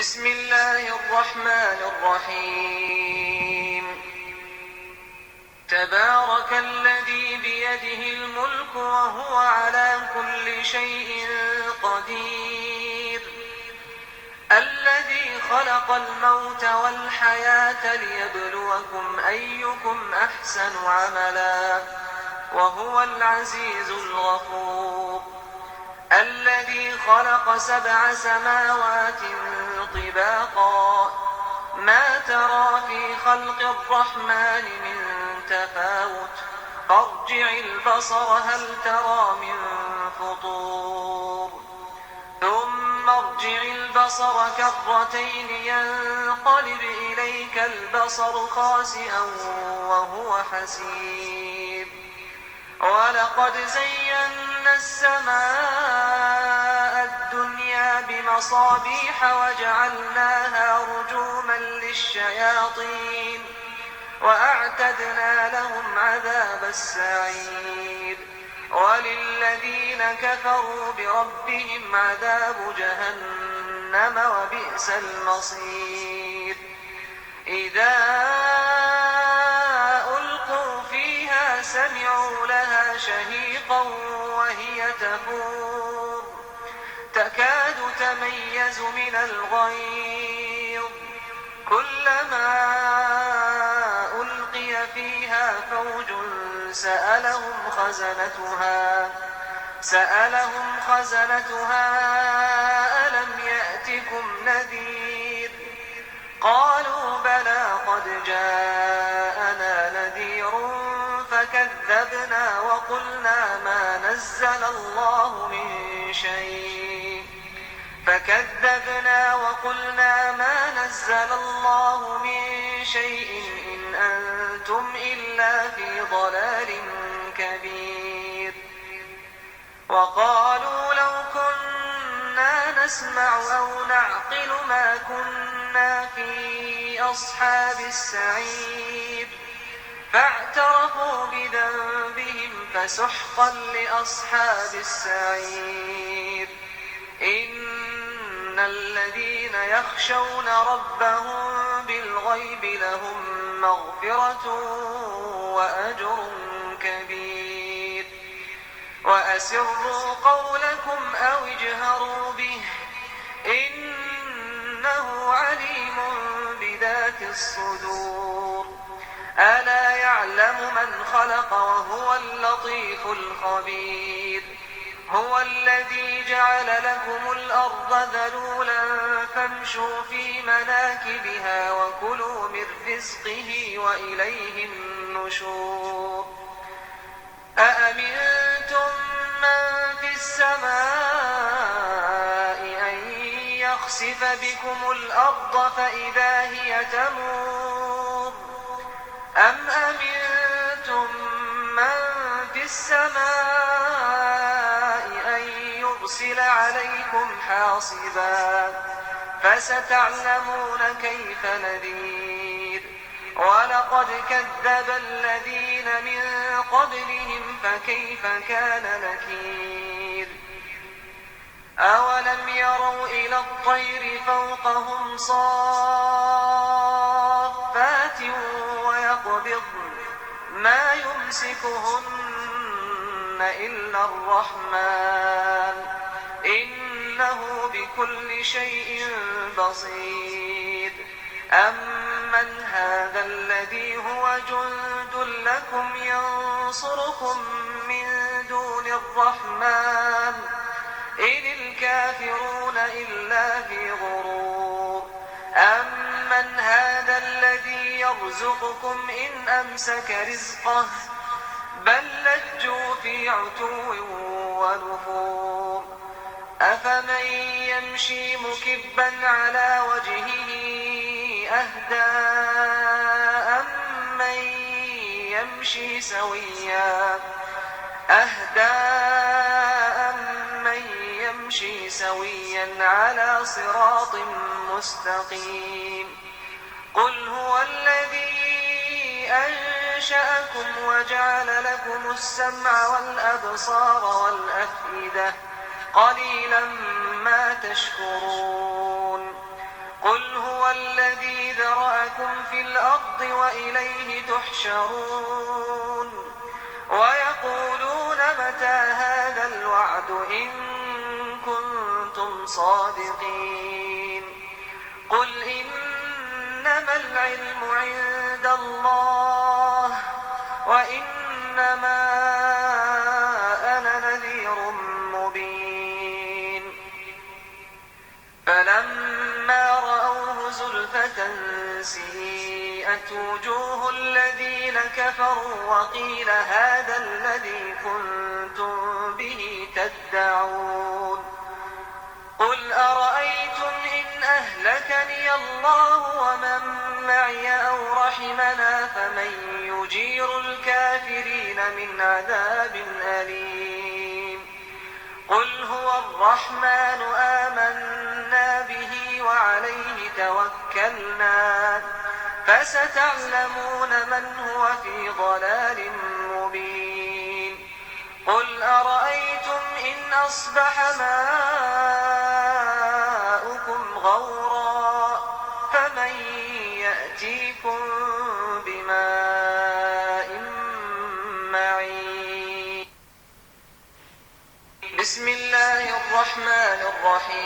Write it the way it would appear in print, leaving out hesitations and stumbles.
بسم الله الرحمن الرحيم تبارك الذي بيده الملك وهو على كل شيء قدير الذي خلق الموت والحياة ليبلوكم أيكم أحسن عملا وهو العزيز الغفور الذي خلق 7 سماوات طباقا ما ترى في خلق الرحمن من تفاوت فارجع البصر هل ترى من فطور ثم ارجع البصر كرتين ينقلب إليك البصر خاسئا وهو حسير ولقد زينا السماء الدنيا بمصابيح وجعلناها رجوما للشياطين وأعتدنا لهم عذاب السعير وللذين كفروا بربهم عذاب جهنم وبئس المصير إذا ألقوا فيها سمعوا لها شهيقا وهي تفور تكاد تميز من الغيظ كلما ألقي فيها فوج سألهم خزنتها ألم يأتكم نذير قالوا بلى قد جاءنا نذير فكذبنا وقلنا ما نزل الله من شيء إن أنتم إلا في ضلال كبير وقالوا لو كنا نسمع أو نعقل ما كنا في أصحاب السعير فاعترفوا بذنبهم فسحقا لأصحاب السعير إن الذين يخشون ربهم بالغيب لهم مغفرة وأجر كبير وأسروا قولكم أو اجهروا به إنه عليم بذات الصدور ألا يعلم من خلق وهو اللطيف الخبير هو الذي جعل لكم الأرض ذلولا فامشوا في مناكبها وكلوا من رزقه وإليه النشور أأمنتم من في السماء أن يخسف بكم الأرض فإذا هي تمور أم أمنتم من في السماء أن يرسل عليكم حاصبا فستعلمون كيف نذير ولقد كذب الذين من قبلهم فكيف كان نكير أولم يروا إلى الطير فوقهم صافات ويقبضن ما يمسكهن إلا الرحمن إنه بكل شيء بصير أمن هذا الذي هو جند لكم ينصركم من دون الرحمن إن الكافرون إلا في غرور أمن هذا الذي يرزقكم إن أمسك رزقه بل لجوا في عتو ونفور أفمن يمشي مكبا على وجهه أهدى أمن يمشي سويا على صراط مستقيم قل هو الذي أنشأكم وجعل لكم السمع والأبصار والأفئدة قليلا ما تشكرون قل هو الذي ذرأكم في الأرض وإليه تحشرون ويقولون متى هذا الوعد إن كنتم صادقين قل إنما العلم عند الله وإنما أنا نذير مبين فلما رأوه زلفة سيئت وجوه الذين كفروا وقيل هذا الذي كنتم به تدعون قل أرأيتم إن أهلكني الله ومن معي أو رحمنا فمن يجير الكافرين من عذاب أليم قل هو الرحمن آمنا به وعليه توكلنا فستعلمون من هو في ضلال مبين قل أرأيتم إن أصبح ماؤكم غورا فمن يأتيكم بماء معين بسم الله الرحمن الرحيم